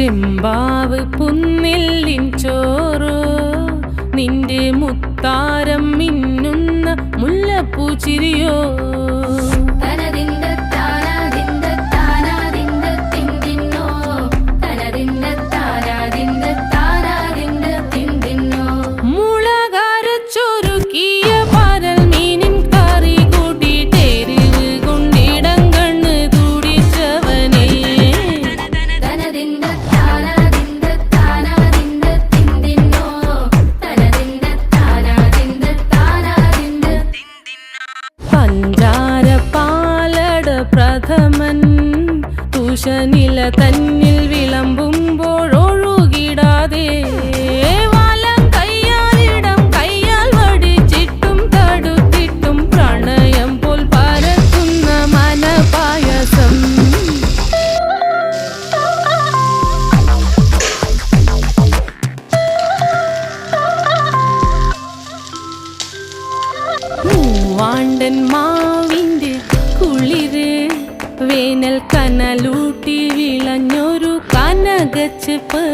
ചെമ്പാവ് പുന്നെല്ലിൻ ചോറോ നിന്റെ മുത്താരം മിന്നുന്ന മുല്ലപ്പൂച്ചിരിയോ പ്രഥമൻ തുഷനില തന്നിൽ വിളമ്പുമ്പോഴൊഴുകിടാതെ വലം കയ്യാലിടം കയ്യാൽ വടിച്ചിട്ടും തടുത്തിട്ടും പ്രണയം പോൽ പരത്തുന്ന മനപായസം മൂവാണ്ടൻ മാവിൻ്റെ കുളിര് വേനൽ കനലൂട്ടി വിളഞ്ഞൊരു കനകച്ചെപ്പ്